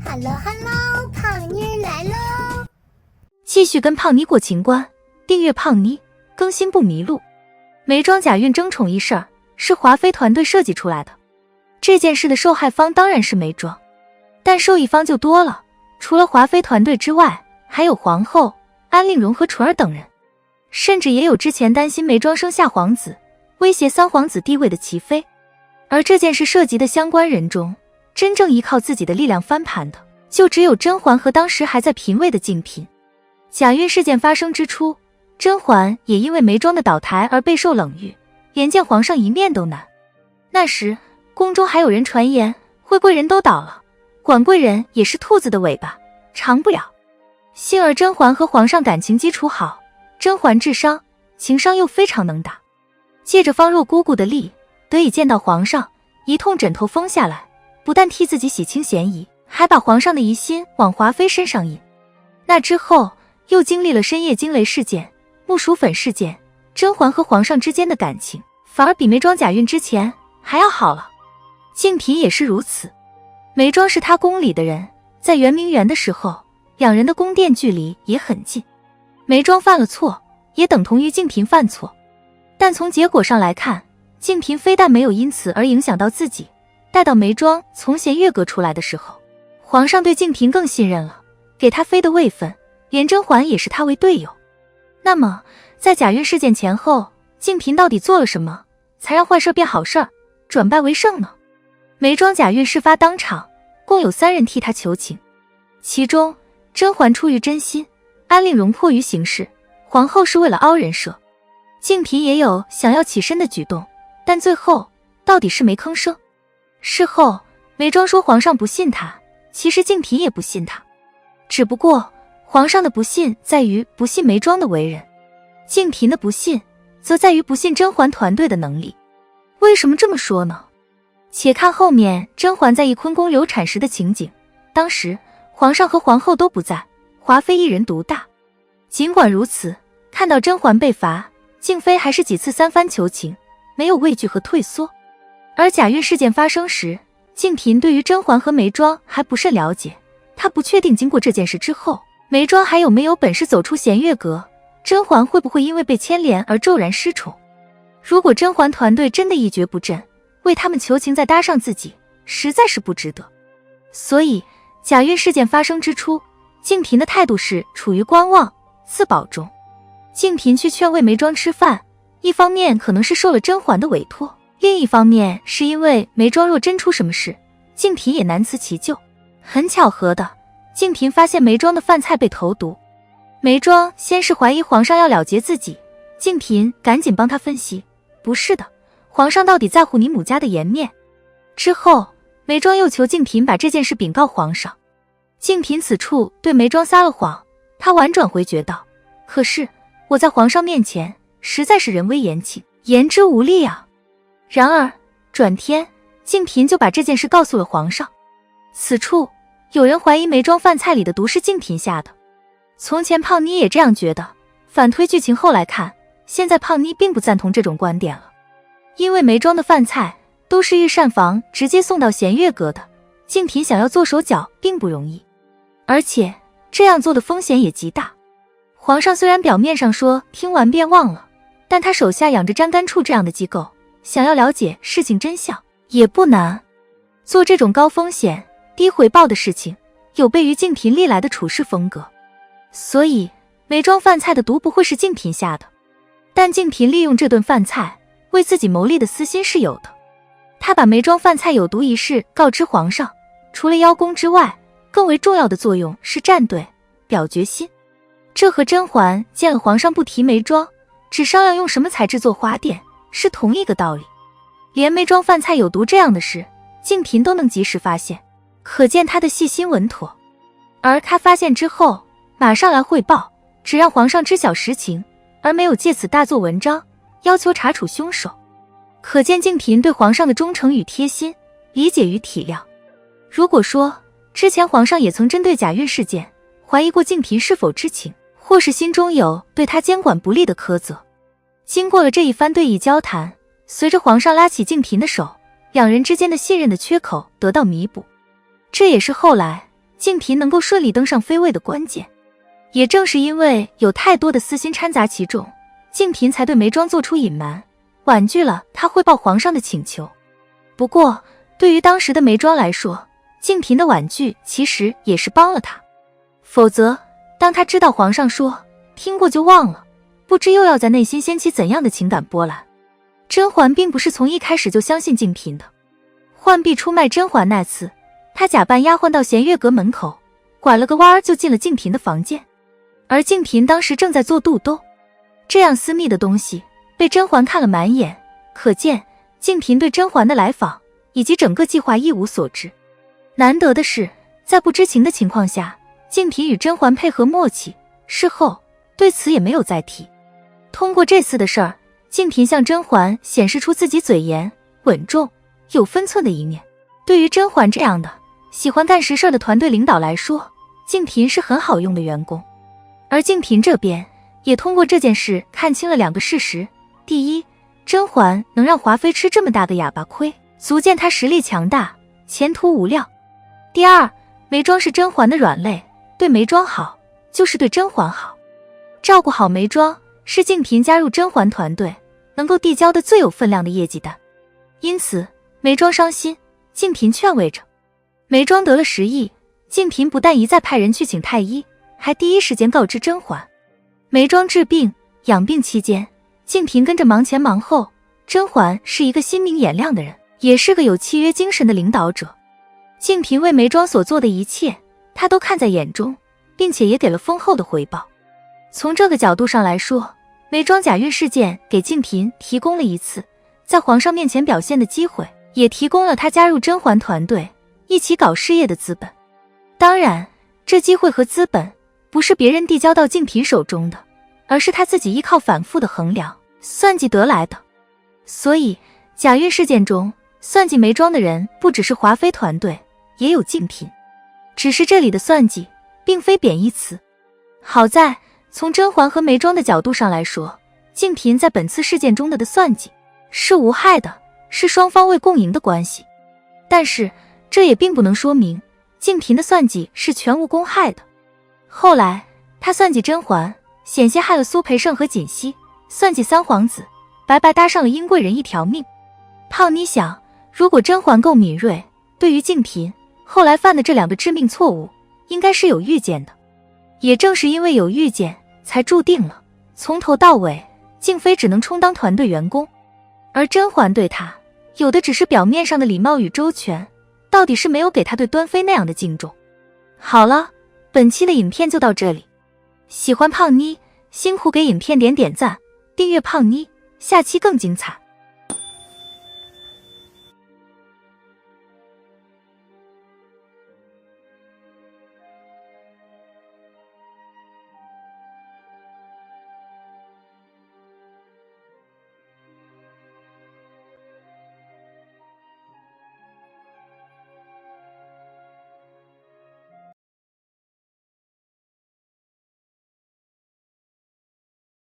Hello， 胖妮儿来喽！继续跟胖妮过情关，订阅胖妮，更新不迷路。梅庄假孕争宠一事儿是华妃团队设计出来的，这件事的受害方当然是梅庄，但受益方就多了，除了华妃团队之外，还有皇后、安令荣和纯儿等人，甚至也有之前担心梅庄生下皇子，威胁三皇子地位的齐妃。而这件事涉及的相关人中，真正依靠自己的力量翻盘的，就只有甄嬛和当时还在嫔位的静嫔。假孕事件发生之初，甄嬛也因为梅庄的倒台而备受冷遇，连见皇上一面都难。那时宫中还有人传言惠贵人都倒了，管贵人也是兔子的尾巴，长不了。幸而甄嬛和皇上感情基础好，甄嬛智商情商又非常能打，借着方若姑姑的力得以见到皇上，一通枕头封下来，不但替自己洗清嫌疑，还把皇上的疑心往华妃身上引。那之后又经历了深夜惊雷事件、木薯粉事件，甄嬛和皇上之间的感情反而比梅庄假孕之前还要好了。静嫔也是如此，梅庄是她宫里的人，在圆明园的时候，两人的宫殿距离也很近。梅庄犯了错，也等同于静嫔犯错，但从结果上来看，静嫔非但没有因此而影响到自己，待到梅庄从弦月阁出来的时候，皇上对静嫔更信任了，给她妃的位分，连甄嬛也是她为队友。那么在假孕事件前后，静嫔到底做了什么，才让坏事变好事，转败为胜呢？梅庄假孕事发当场，共有3人替她求情，其中甄嬛出于真心，安令荣迫于形势，皇后是为了凹人设，静嫔也有想要起身的举动，但最后到底是没吭声。事后梅庄说皇上不信她，其实静嫔也不信她，只不过皇上的不信在于不信梅庄的为人，静嫔的不信则在于不信甄嬛团队的能力。为什么这么说呢？且看后面甄嬛在翊坤宫流产时的情景，当时皇上和皇后都不在，华妃一人独大。尽管如此，看到甄嬛被罚，静妃还是几次3番求情，没有畏惧和退缩。而假孕事件发生时，静嫔对于甄嬛和梅庄还不甚了解，她不确定经过这件事之后，梅庄还有没有本事走出弦月阁，甄嬛会不会因为被牵连而骤然失宠。如果甄嬛团队真的一蹶不振，为他们求情再搭上自己，实在是不值得。所以假孕事件发生之初，静嫔的态度是处于观望自保中。静嫔去劝慰梅庄吃饭，一方面可能是受了甄嬛的委托，另一方面是因为梅庄若真出什么事，静嫔也难辞其咎。很巧合的，静嫔发现梅庄的饭菜被投毒，梅庄先是怀疑皇上要了结自己，静嫔赶紧帮他分析，不是的，皇上到底在乎你母家的颜面。之后梅庄又求静嫔把这件事禀告皇上，静嫔此处对梅庄撒了谎，她婉转回绝道，可是我在皇上面前实在是人微言轻，言之无力啊。然而转天静嫔就把这件事告诉了皇上，此处有人怀疑梅庄饭菜里的毒是静嫔下的。从前胖妮也这样觉得，反推剧情后来看，现在胖妮并不赞同这种观点了，因为梅庄的饭菜都是御膳房直接送到弦月阁的，静嫔想要做手脚并不容易，而且这样做的风险也极大。皇上虽然表面上说听完便忘了，但他手下养着沾干处这样的机构，想要了解事情真相也不难。做这种高风险低回报的事情，有悖于静嫔历来的处事风格，所以梅庄饭菜的毒不会是静嫔下的。但静嫔利用这顿饭菜为自己谋利的私心是有的，她把梅庄饭菜有毒一事告知皇上，除了邀功之外，更为重要的作用是站队表决心。这和甄嬛见了皇上不提梅庄，只商量用什么材质做花钿是同一个道理。连梅庄饭菜有毒这样的事，静嫔都能及时发现，可见她的细心稳妥。而她发现之后马上来汇报，只让皇上知晓实情，而没有借此大做文章，要求查处凶手。可见静嫔对皇上的忠诚与贴心，理解与体谅。如果说之前皇上也曾针对假孕事件怀疑过静嫔是否知情，或是心中有对她监管不力的苛责，经过了这一番对弈交谈，随着皇上拉起静嫔的手，两人之间的信任的缺口得到弥补。这也是后来静嫔能够顺利登上妃位的关键。也正是因为有太多的私心掺杂其中，静嫔才对眉庄做出隐瞒，婉拒了她汇报皇上的请求。不过对于当时的眉庄来说，静嫔的婉拒其实也是帮了她。否则当她知道皇上说听过就忘了，不知又要在内心掀起怎样的情感波澜。甄嬛并不是从一开始就相信静嫔的。浣碧出卖甄嬛那次，她假扮丫鬟到弦月阁门口，拐了个弯儿就进了静嫔的房间，而静嫔当时正在做肚兜，这样私密的东西被甄嬛看了满眼，可见静嫔对甄嬛的来访以及整个计划一无所知。难得的是，在不知情的情况下，静嫔与甄嬛配合默契，事后对此也没有再提。通过这次的事儿，静嫔向甄嬛显示出自己嘴严、稳重、有分寸的一面。对于甄嬛这样的喜欢干实事的团队领导来说，静嫔是很好用的员工。而静嫔这边也通过这件事看清了两个事实：第一，甄嬛能让华妃吃这么大个哑巴亏，足见她实力强大，前途无量；第二，眉庄是甄嬛的软肋，对眉庄好就是对甄嬛好。照顾好眉庄是静嫔加入甄嬛团队能够递交的最有分量的业绩单。因此眉庄伤心，静嫔劝慰着。眉庄得了10亿，静嫔不但一再派人去请太医，还第一时间告知甄嬛。眉庄治病养病期间，静嫔跟着忙前忙后。甄嬛是一个心明眼亮的人，也是个有契约精神的领导者。静嫔为眉庄所做的一切，她都看在眼中，并且也给了丰厚的回报。从这个角度上来说，眉庄假孕事件给静嫔提供了一次在皇上面前表现的机会，也提供了她加入甄嬛团队一起搞事业的资本。当然，这机会和资本不是别人递交到静嫔手中的，而是她自己依靠反复的衡量、算计得来的。所以假孕事件中算计眉庄的人不只是华妃团队，也有静嫔。只是这里的算计并非贬义词。好在从甄嬛和眉庄的角度上来说，静嫔在本次事件中的算计是无害的，是双方为共赢的关系。但是这也并不能说明静嫔的算计是全无公害的。后来她算计甄嬛，险些害了苏培盛和锦汐；算计三皇子，白白搭上了殷贵人一条命。胖妮想，如果甄嬛够敏锐，对于静嫔后来犯的这2个致命错误应该是有预见的。也正是因为有预见，才注定了从头到尾静妃只能充当团队员工，而甄嬛对她有的只是表面上的礼貌与周全，到底是没有给她对端妃那样的敬重。好了，本期的影片就到这里，喜欢胖妮辛苦给影片点赞，订阅胖妮，下期更精彩。